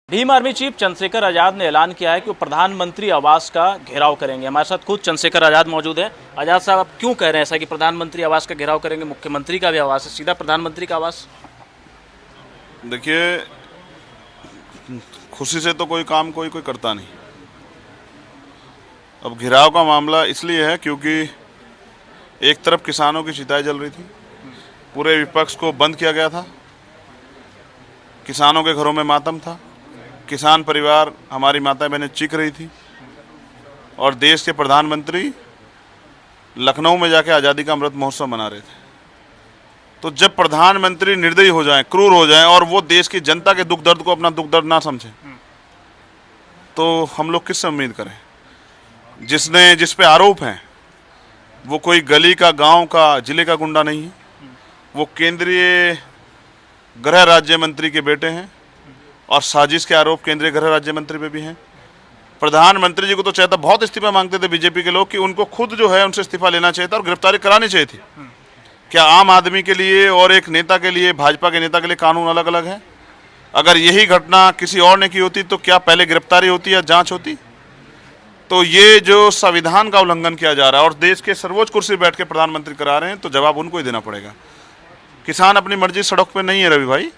Bhim army chief Chandrashekhar Azad ने ऐलान किया है कि वो प्रधानमंत्री आवास का घेराव करेंगे। हमारे साथ खुद चंद्रशेखर आजाद मौजूद हैं। आजाद साहब, आप क्यों कह रहे हैं ऐसा कि प्रधानमंत्री आवास का घेराव करेंगे? मुख्यमंत्री का भी आवास है, सीधा प्रधानमंत्री का आवास। देखिए, खुशी से तो कोई काम कोई करता नहीं। अब घेराव का मामला इसलिए है क्योंकि एक तरफ किसानों की चिताएं जल रही थी, पूरे विपक्ष को बंद किया गया था, किसानों के घरों में मातम था, किसान परिवार, हमारी माताएं बहनें चीख रही थी, और देश के प्रधानमंत्री लखनऊ में जाके आज़ादी का अमृत महोत्सव मना रहे थे। तो जब प्रधानमंत्री निर्दयी हो जाएं, क्रूर हो जाएं और वो देश की जनता के दुख दर्द को अपना दुख दर्द ना समझें, तो हम लोग किससे उम्मीद करें? जिस पे आरोप हैं वो कोई गली का, गांव का, जिले का गुंडा नहीं है। वो केंद्रीय गृह राज्य मंत्री के बेटे हैं और साजिश के आरोप केंद्रीय गृह राज्य मंत्री पे भी हैं। प्रधानमंत्री जी को तो चाहता, बहुत इस्तीफा मांगते थे बीजेपी के लोग कि उनको खुद जो है उनसे इस्तीफा लेना चाहिए था और गिरफ्तारी करानी चाहिए थी। क्या आम आदमी के लिए और एक नेता के लिए, भाजपा के नेता के लिए कानून अलग अलग है? अगर यही घटना किसी और ने की होती तो क्या पहले गिरफ्तारी होती या जांच होती? तो ये जो संविधान का उल्लंघन किया जा रहा है और देश के सर्वोच्च कुर्सी बैठ के प्रधानमंत्री करा रहे हैं, तो जवाब उनको ही देना पड़ेगा। किसान अपनी मर्जी सड़क पे नहीं है रवि भाई।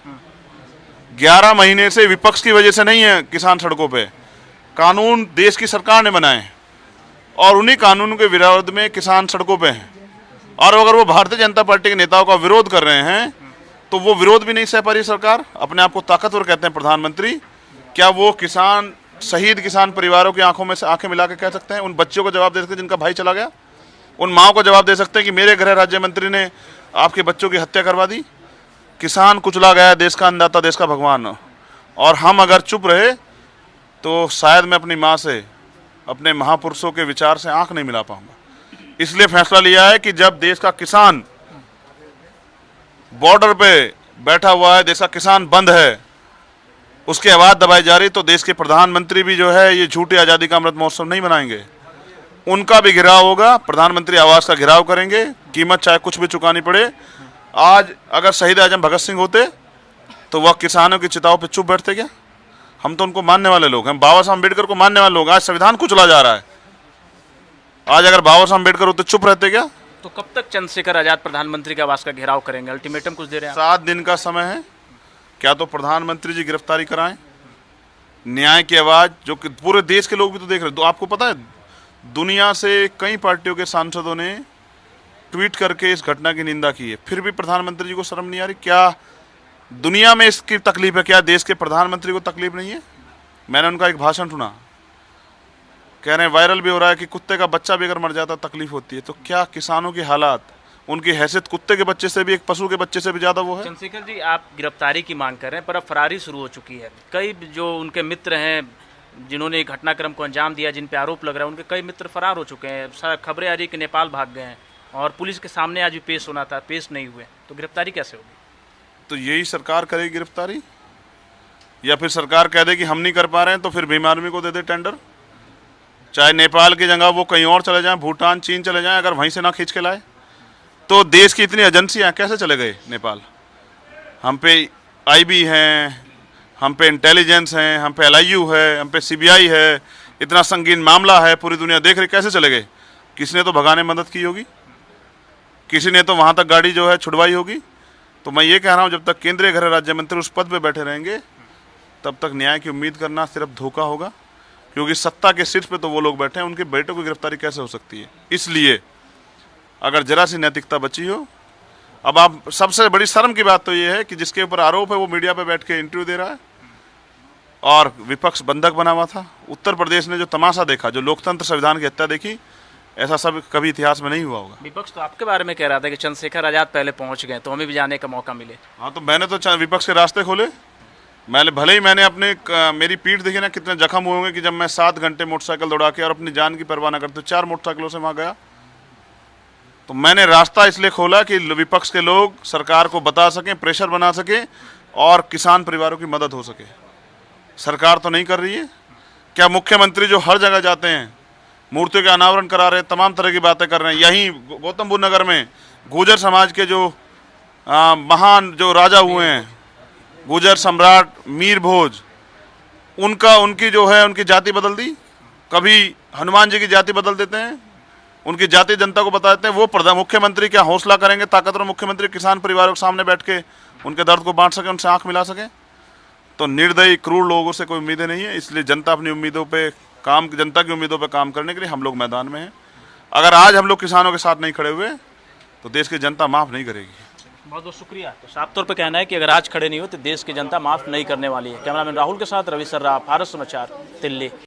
11 महीने से विपक्ष की वजह से नहीं है किसान सड़कों पे। कानून देश की सरकार ने बनाए और उन्हीं कानून के विरोध में किसान सड़कों पे हैं। और अगर वो भारतीय जनता पार्टी के नेताओं का विरोध कर रहे हैं तो वो विरोध भी नहीं सह पा रही सरकार। अपने आप को ताकतवर कहते हैं प्रधानमंत्री। क्या वो किसान, शहीद किसान परिवारों की आंखों में से आंखें मिला के कह सकते हैं? उन बच्चों को जवाब दे सकते हैं जिनका भाई चला गया? उन माओ को जवाब दे सकते हैं कि मेरे गृह राज्य मंत्री ने आपके बच्चों की हत्या करवा दी? किसान कुचला गया, देश का अन्नदाता, देश का भगवान, और हम अगर चुप रहे तो शायद मैं अपनी माँ से, अपने महापुरुषों के विचार से आंख नहीं मिला पाऊंगा। इसलिए फैसला लिया है कि जब देश का किसान बॉर्डर पे बैठा हुआ है, देश का किसान बंद है, उसकी आवाज दबाई जा रही, तो देश के प्रधानमंत्री भी जो है ये झूठी आज़ादी का अमृत महोत्सव नहीं मनाएंगे। उनका भी घेराव होगा, प्रधानमंत्री आवास का घेराव करेंगे, कीमत चाहे कुछ भी चुकानी पड़े। आज अगर शहीद आजम भगत सिंह होते तो वह किसानों की चिताओं पर चुप बैठते क्या? हम तो उनको मानने वाले लोग हैं, बाबा साहब अम्बेडकर को मानने वाले लोग। आज संविधान कुचला जा रहा है, आज अगर बाबा साहब अम्बेडकर होते चुप रहते क्या? तो कब तक चंद्रशेखर आजाद प्रधानमंत्री के आवास का घेराव करेंगे? अल्टीमेटम कुछ दे रहे हैं? 7 दिन का समय है। क्या तो प्रधानमंत्री जी गिरफ्तारी कराएं, न्याय की आवाज जो कि पूरे देश के लोग भी तो देख रहे हैं। तो आपको पता है, दुनिया से कई पार्टियों के सांसदों ने ट्वीट करके इस घटना की निंदा की है, फिर भी प्रधानमंत्री जी को शर्म नहीं आ रही? क्या दुनिया में इसकी तकलीफ है, क्या देश के प्रधानमंत्री को तकलीफ नहीं है? मैंने उनका एक भाषण सुना, कह रहे हैं, वायरल भी हो रहा है कि कुत्ते का बच्चा भी अगर मर जाता तकलीफ होती है। तो क्या किसानों की हालात, उनकी हैसियत कुत्ते के बच्चे से भी, एक पशु के बच्चे से भी ज्यादा वो है? चंद्रशेखर जी, आप गिरफ्तारी की मांग कर रहे हैं, पर अब फरारी शुरू हो चुकी है। कई जो उनके मित्र हैं जिन्होंने घटनाक्रम को अंजाम दिया, जिन पे आरोप लग रहा है, उनके कई मित्र फरार हो चुके हैं। खबरें आ रही कि नेपाल भाग गए हैं और पुलिस के सामने आज भी पेश होना था, पेश नहीं हुए। तो गिरफ्तारी कैसे होगी? तो यही सरकार करेगी गिरफ्तारी, या फिर सरकार कह दे कि हम नहीं कर पा रहे हैं तो फिर भीम आर्मी को दे दे टेंडर। चाहे नेपाल की जगह वो कहीं और चले जाएं, भूटान, चीन चले जाएं, अगर वहीं से ना खींच के लाए तो देश की इतनी एजेंसियां कैसे चले गए नेपाल? हम पे आईबी हैं, हम पे इंटेलिजेंस हैं, हम पे एलआईयू है, हम पे सीबीआई है, इतना संगीन मामला है, पूरी दुनिया देख रही, कैसे चले गए? किसी ने तो भगाने में मदद की होगी, किसी ने तो वहाँ तक गाड़ी जो है छुड़वाई होगी। तो मैं ये कह रहा हूँ, जब तक केंद्रीय गृह राज्य मंत्री उस पद पर बैठे रहेंगे तब तक न्याय की उम्मीद करना सिर्फ धोखा होगा, क्योंकि सत्ता के शीर्ष पे तो वो लोग बैठे हैं, उनके बेटों की गिरफ्तारी कैसे हो सकती है? इसलिए अगर जरा सी नैतिकता बची हो, अब आप, सबसे बड़ी शर्म की बात तो ये है कि जिसके ऊपर आरोप है वो मीडिया पे बैठ के इंटरव्यू दे रहा है और विपक्ष बंधक बना हुआ था। उत्तर प्रदेश ने जो तमाशा देखा, जो लोकतंत्र संविधान की हत्या देखी, ऐसा सब कभी इतिहास में नहीं हुआ होगा। विपक्ष तो आपके बारे में कह रहा था कि चंद्रशेखर आजाद पहले पहुंच गए तो हमें भी जाने का मौका मिले। हाँ, तो मैंने तो विपक्ष के रास्ते खोले। भले ही मैंने मेरी पीठ देखी ना, कितने जख्म हुए होंगे कि जब मैं 7 घंटे मोटरसाइकिल दौड़ा के और अपनी जान की परवाह न करते 4 मोटरसाइकिलों से वहाँ गया। तो मैंने रास्ता इसलिए खोला कि विपक्ष के लोग सरकार को बता सकें, प्रेशर बना सकें और किसान परिवारों की मदद हो सके। सरकार तो नहीं कर रही है। क्या मुख्यमंत्री जो हर जगह जाते हैं, मूर्तियों का अनावरण करा रहे हैं, तमाम तरह की बातें कर रहे हैं, यहीं गौतम बुद्ध नगर में गुर्जर समाज के जो महान जो राजा हुए हैं, गुर्जर सम्राट मीर भोज, उनकी जो है उनकी जाति बदल दी, कभी हनुमान जी की जाति बदल देते हैं, उनकी जाति जनता को बता देते हैं। वो प्रधान मुख्यमंत्री क्या हौसला करेंगे, ताकतवर मुख्यमंत्री किसान परिवारों के सामने बैठ के उनके दर्द को बांट सके, उनसे आंख मिला सके? तो निर्दयी क्रूर लोगों से कोई उम्मीदें नहीं है। इसलिए जनता अपनी उम्मीदों पे जनता की उम्मीदों पे काम करने के लिए हम लोग मैदान में हैं। अगर आज हम लोग किसानों के साथ नहीं खड़े हुए तो देश की जनता माफ़ नहीं करेगी। बहुत बहुत शुक्रिया। तो साफ तौर पे कहना है कि अगर आज खड़े नहीं हो तो देश की जनता माफ़ नहीं करने वाली है। कैमरामैन राहुल के साथ रवि सर्रा, भारत समाचार, दिल्ली।